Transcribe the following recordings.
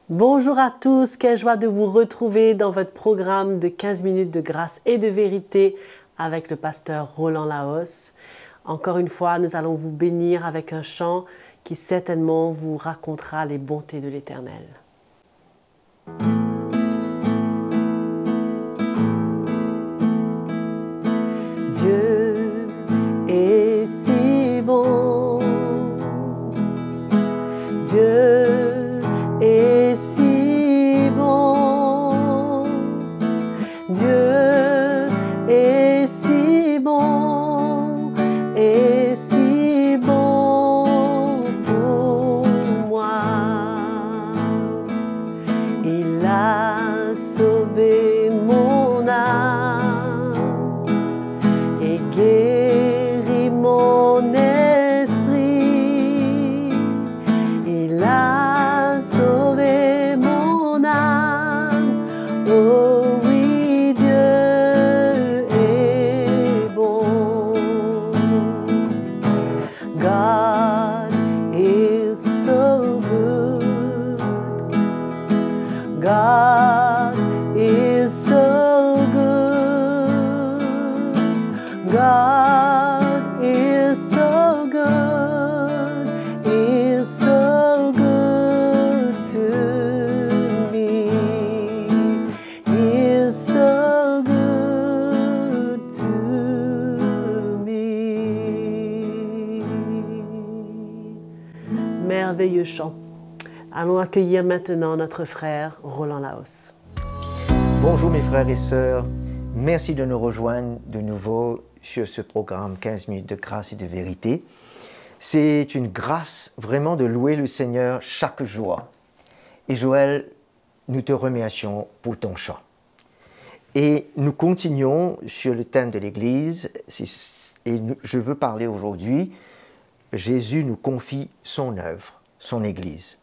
Bonjour à tous, quelle joie de vous retrouver dans votre programme de 15 minutes de grâce et de vérité avec le pasteur Roland Laos. Encore une fois, nous allons vous bénir avec un chant qui certainement vous racontera les bontés de l'Éternel. Dieu est si bon, Dieu est si bon, Dieu est si bon et si bon pour moi. Il a sauvé mon âme et guéri mon esprit. Il a sauvé mon âme. Oh oui, Dieu est bon. God is so good. God is so good. God is so good. Is so good to me. Is so good to me. Merveilleux chant. Allons accueillir maintenant notre frère Roland Laos. Bonjour mes frères et sœurs, merci de nous rejoindre de nouveau sur ce programme 15 minutes de grâce et de vérité. C'est une grâce vraiment de louer le Seigneur chaque jour. Et Joël, nous te remercions pour ton chant. Et nous continuons sur le thème de l'Église et je veux parler aujourd'hui, Jésus nous confie son œuvre, son Église.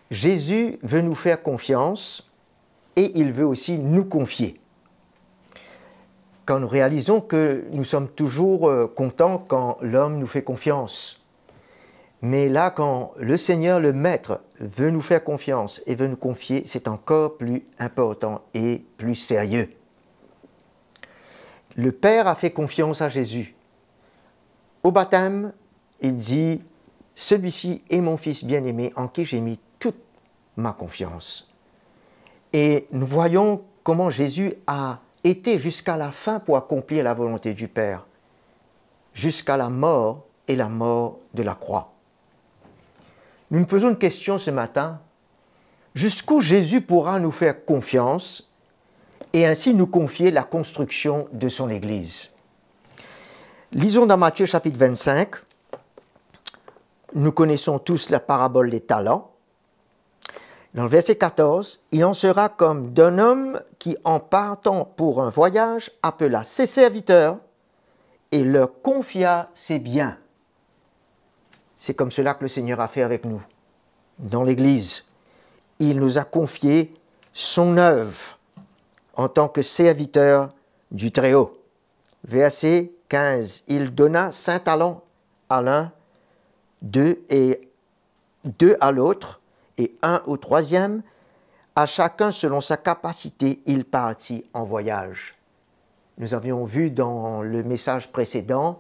Jésus veut nous faire confiance et il veut aussi nous confier. Quand nous réalisons que nous sommes toujours contents quand l'homme nous fait confiance. Mais là, quand le Seigneur, le Maître, veut nous faire confiance et veut nous confier, c'est encore plus important et plus sérieux. Le Père a fait confiance à Jésus. Au baptême, il dit « Celui-ci est mon Fils bien-aimé en qui j'ai mis toute ma confiance. » Et nous voyons comment Jésus a été jusqu'à la fin pour accomplir la volonté du Père, jusqu'à la mort et la mort de la croix. Nous nous posons une question ce matin, jusqu'où Jésus pourra nous faire confiance et ainsi nous confier la construction de son Église. Lisons dans Matthieu chapitre 25, nous connaissons tous la parabole des talents. Dans le verset 14, « Il en sera comme d'un homme qui, en partant pour un voyage, appela ses serviteurs et leur confia ses biens. » C'est comme cela que le Seigneur a fait avec nous, dans l'Église. Il nous a confié son œuvre en tant que serviteur du Très-Haut. Verset 15, « Il donna 5 talents à l'un, 2 à l'autre, et 1 au 3e, à chacun selon sa capacité, il partit en voyage. » Nous avions vu dans le message précédent,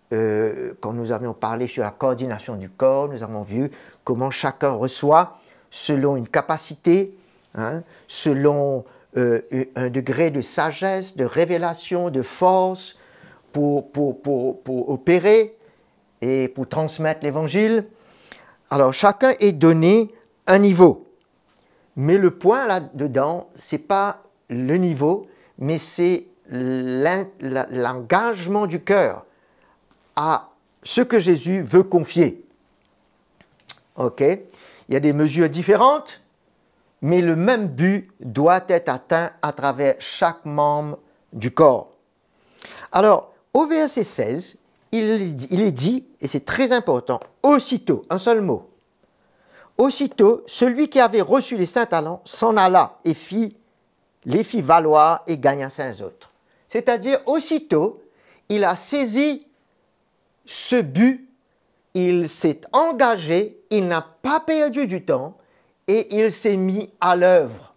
quand nous avions parlé sur la coordination du corps, nous avons vu comment chacun reçoit selon une capacité, selon un degré de sagesse, de révélation, de force pour opérer et pour transmettre l'Évangile. Alors chacun est donné un niveau. Mais le point là-dedans, ce n'est pas le niveau, mais c'est l'engagement du cœur à ce que Jésus veut confier. Ok? Il y a des mesures différentes, mais le même but doit être atteint à travers chaque membre du corps. Alors, au verset 16, il est dit, et c'est très important, aussitôt, un seul mot, aussitôt, celui qui avait reçu les 5 talents s'en alla et les fit valoir et gagna 5 autres. C'est-à-dire, aussitôt, il a saisi ce but, il s'est engagé, il n'a pas perdu du temps, et il s'est mis à l'œuvre.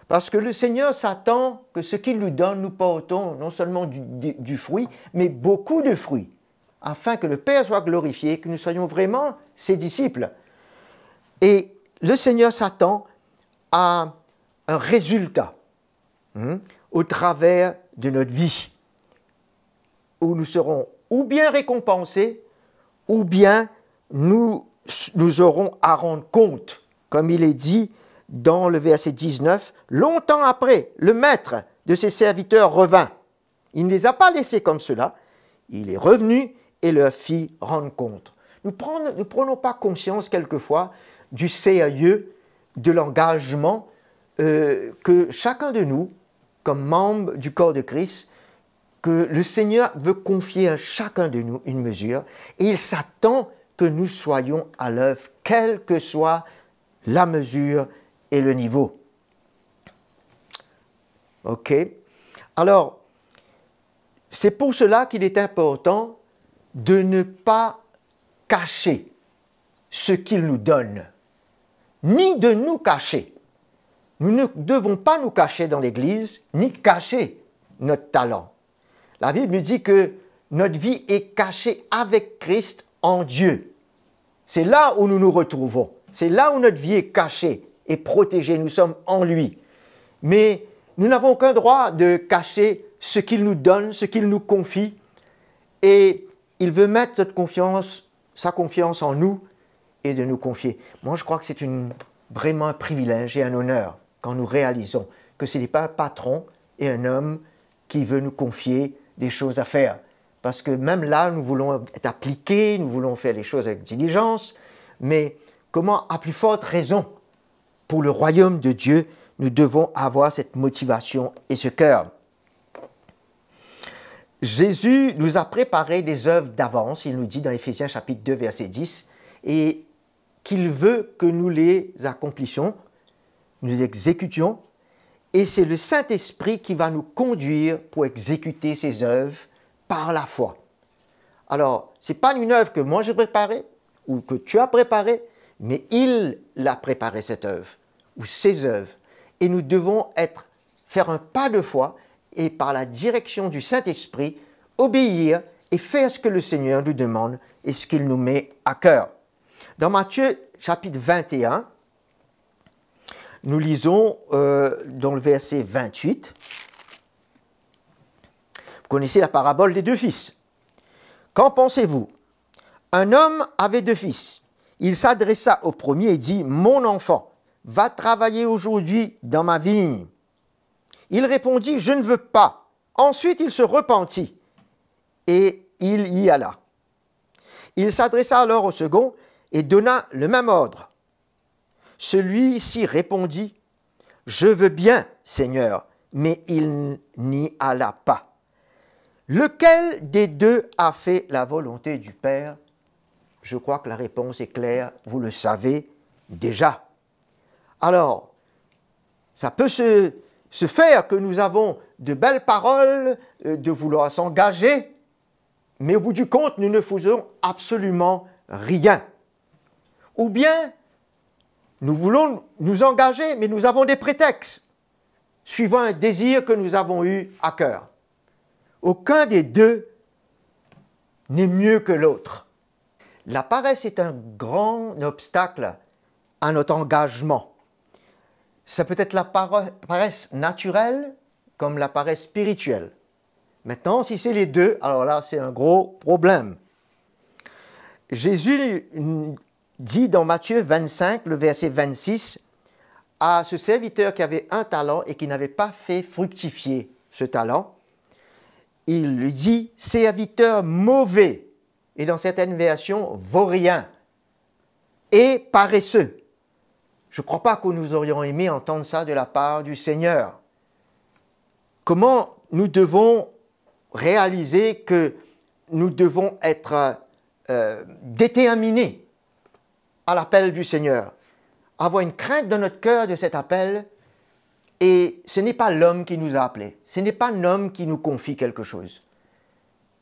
Parce que le Seigneur s'attend que ce qu'il nous donne, nous portons non seulement du fruit, mais beaucoup de fruits, afin que le Père soit glorifié, que nous soyons vraiment ses disciples. Et le Seigneur s'attend à un résultat au travers de notre vie, où nous serons ou bien récompensés, ou bien nous aurons à rendre compte, comme il est dit dans le verset 19, « Longtemps après, le maître de ses serviteurs revint. Il ne les a pas laissés comme cela, il est revenu et leur fit rendre compte. » Nous ne prenons pas conscience quelquefois du sérieux, de l'engagement que chacun de nous, comme membre du corps de Christ, que le Seigneur veut confier à chacun de nous une mesure, et il s'attend que nous soyons à l'œuvre, quelle que soit la mesure et le niveau. Ok? Alors, c'est pour cela qu'il est important de ne pas cacher ce qu'il nous donne, ni de nous cacher. Nous ne devons pas nous cacher dans l'Église, ni cacher notre talent. La Bible nous dit que notre vie est cachée avec Christ en Dieu. C'est là où nous nous retrouvons. C'est là où notre vie est cachée et protégée. Nous sommes en lui. Mais nous n'avons aucun droit de cacher ce qu'il nous donne, ce qu'il nous confie. Et il veut mettre sa confiance en nous et de nous confier. Moi, je crois que c'est vraiment un privilège et un honneur quand nous réalisons que ce n'est pas un patron et un homme qui veut nous confier des choses à faire. Parce que même là, nous voulons être appliqués, nous voulons faire les choses avec diligence, mais comment, à plus forte raison, pour le royaume de Dieu, nous devons avoir cette motivation et ce cœur. Jésus nous a préparé des œuvres d'avance, il nous dit dans Éphésiens chapitre 2, verset 10, et qu'il veut que nous les accomplissions, nous les exécutions, et c'est le Saint-Esprit qui va nous conduire pour exécuter ces œuvres par la foi. Alors, ce n'est pas une œuvre que moi j'ai préparée ou que tu as préparée, mais il l'a préparée cette œuvre ou ces œuvres. Et nous devons faire un pas de foi et par la direction du Saint-Esprit, obéir et faire ce que le Seigneur nous demande et ce qu'il nous met à cœur. Dans Matthieu chapitre 21, nous lisons dans le verset 28, vous connaissez la parabole des deux fils. Qu'en pensez-vous? Un homme avait deux fils. Il s'adressa au premier et dit, « Mon enfant, va travailler aujourd'hui dans ma vigne. » Il répondit, « Je ne veux pas. » Ensuite, il se repentit et il y alla. Il s'adressa alors au second et donna le même ordre. Celui-ci répondit, « Je veux bien, Seigneur, » mais il n'y alla pas. Lequel des deux a fait la volonté du Père? Je crois que la réponse est claire, vous le savez déjà. Alors, ça peut se faire que nous avons de belles paroles, de vouloir s'engager, mais au bout du compte, nous ne faisons absolument rien. Ou bien, nous voulons nous engager, mais nous avons des prétextes, suivant un désir que nous avons eu à cœur. Aucun des deux n'est mieux que l'autre. La paresse est un grand obstacle à notre engagement. Ça peut être la paresse naturelle comme la paresse spirituelle. Maintenant, si c'est les deux, alors là, c'est un gros problème. Jésus dit dans Matthieu 25, le verset 26, à ce serviteur qui avait un talent et qui n'avait pas fait fructifier ce talent, il lui dit « serviteur mauvais » et dans certaines versions « vaurien » et « paresseux ». Je ne crois pas que nous aurions aimé entendre ça de la part du Seigneur. Comment nous devons réaliser que nous devons être déterminés à l'appel du Seigneur, avoir une crainte dans notre cœur de cet appel, et ce n'est pas l'homme qui nous a appelés, ce n'est pas un homme qui nous confie quelque chose.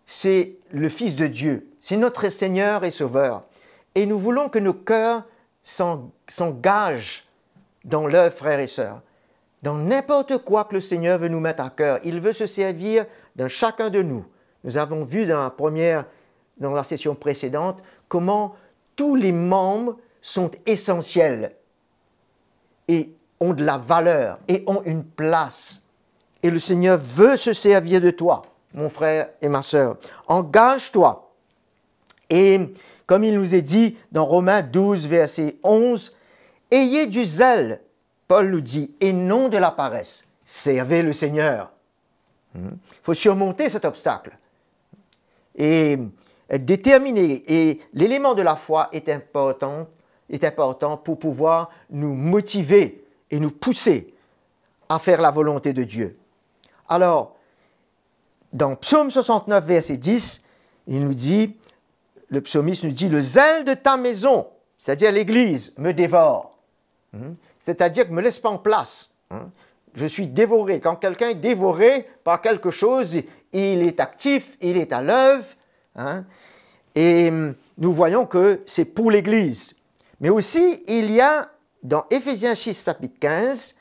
C'est le Fils de Dieu, c'est notre Seigneur et Sauveur. Et nous voulons que nos cœurs s'engage dans l'œuvre, frères et sœurs. Dans n'importe quoi que le Seigneur veut nous mettre à cœur, il veut se servir de chacun de nous. Nous avons vu dans la session précédente, comment tous les membres sont essentiels et ont de la valeur et ont une place. Et le Seigneur veut se servir de toi, mon frère et ma sœur. Engage-toi. Et comme il nous est dit dans Romains 12, verset 11, « Ayez du zèle », Paul nous dit, « et non de la paresse. Servez le Seigneur. » Il faut surmonter cet obstacle. Et être déterminé. Et l'élément de la foi est important pour pouvoir nous motiver et nous pousser à faire la volonté de Dieu. Alors, dans Psaume 69, verset 10, le psalmiste nous dit, « Le zèle de ta maison, c'est-à-dire l'Église, me dévore. » C'est-à-dire que ne me laisse pas en place. Je suis dévoré. Quand quelqu'un est dévoré par quelque chose, il est actif, il est à l'œuvre. Et nous voyons que c'est pour l'Église. Mais aussi, il y a dans Éphésiens 6, chapitre 15,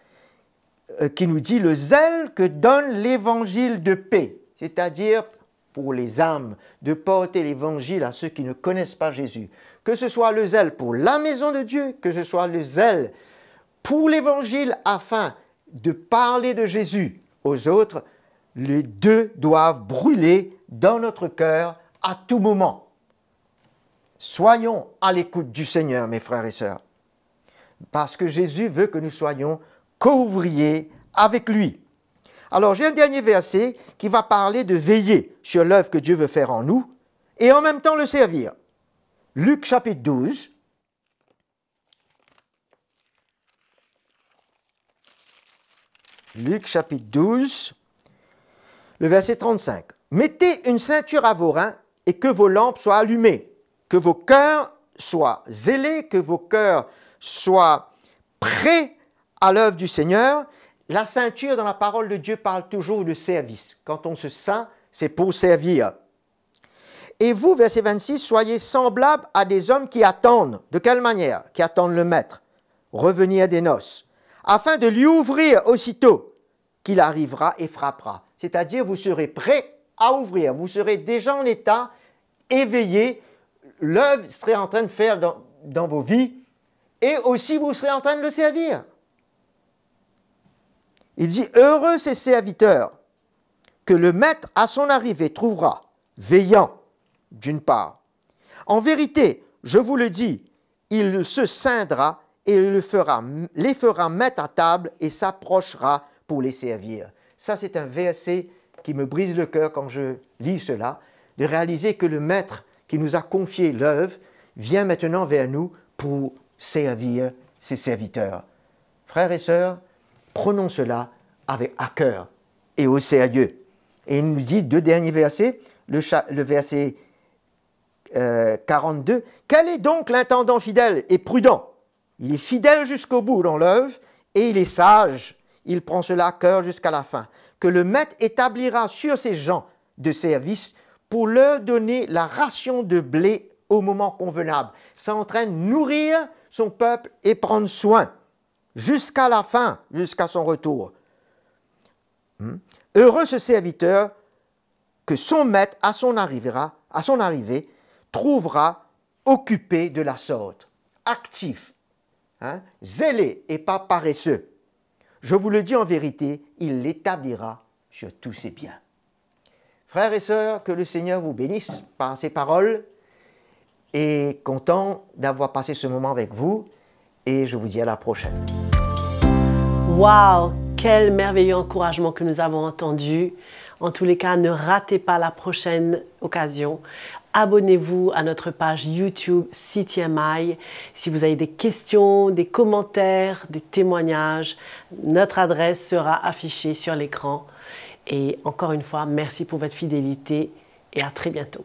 qui nous dit le zèle que donne l'évangile de paix, c'est-à-dire pour les âmes, de porter l'évangile à ceux qui ne connaissent pas Jésus. Que ce soit le zèle pour la maison de Dieu, que ce soit le zèle pour l'évangile afin de parler de Jésus aux autres, les deux doivent brûler dans notre cœur à tout moment. Soyons à l'écoute du Seigneur, mes frères et sœurs, parce que Jésus veut que nous soyons co-ouvriers avec lui. Alors, j'ai un dernier verset qui va parler de veiller sur l'œuvre que Dieu veut faire en nous et en même temps le servir. Luc chapitre 12. Luc chapitre 12, le verset 35. « Mettez une ceinture à vos reins et que vos lampes soient allumées, que vos cœurs soient zélés, que vos cœurs soient prêts à l'œuvre du Seigneur. » La ceinture dans la parole de Dieu parle toujours de service. Quand on se ceint, c'est pour servir. Et vous, verset 26, soyez semblables à des hommes qui attendent. De quelle manière? Qui attendent le maître, revenir des noces, afin de lui ouvrir aussitôt qu'il arrivera et frappera. C'est-à-dire, vous serez prêts à ouvrir, vous serez déjà en état éveillé, l'œuvre serait en train de faire dans vos vies, et aussi vous serez en train de le servir. Il dit, heureux ces serviteurs que le maître à son arrivée trouvera, veillant d'une part. En vérité, je vous le dis, il se ceindra et les fera mettre à table et s'approchera pour les servir. Ça, c'est un verset qui me brise le cœur quand je lis cela, de réaliser que le maître qui nous a confié l'œuvre vient maintenant vers nous pour servir ses serviteurs. Frères et sœurs, prenons cela à cœur et au sérieux. Et il nous dit, deux derniers versets, le verset 42, « Quel est donc l'intendant fidèle et prudent? Il est fidèle jusqu'au bout dans l'œuvre et il est sage. Il prend cela à cœur jusqu'à la fin. Que le maître établira sur ces gens de service pour leur donner la ration de blé au moment convenable. » Ça entraîne nourrir son peuple et prendre soin jusqu'à la fin, jusqu'à son retour. Heureux ce serviteur que son maître, à son arrivée, trouvera occupé de la sorte, actif, zélé et pas paresseux. Je vous le dis en vérité, il l'établira sur tous ses biens. Frères et sœurs, que le Seigneur vous bénisse par ces paroles et content d'avoir passé ce moment avec vous et je vous dis à la prochaine. Waouh, quel merveilleux encouragement que nous avons entendu. En tous les cas, ne ratez pas la prochaine occasion. Abonnez-vous à notre page YouTube CTMI. Si vous avez des questions, des commentaires, des témoignages, notre adresse sera affichée sur l'écran. Et encore une fois, merci pour votre fidélité et à très bientôt.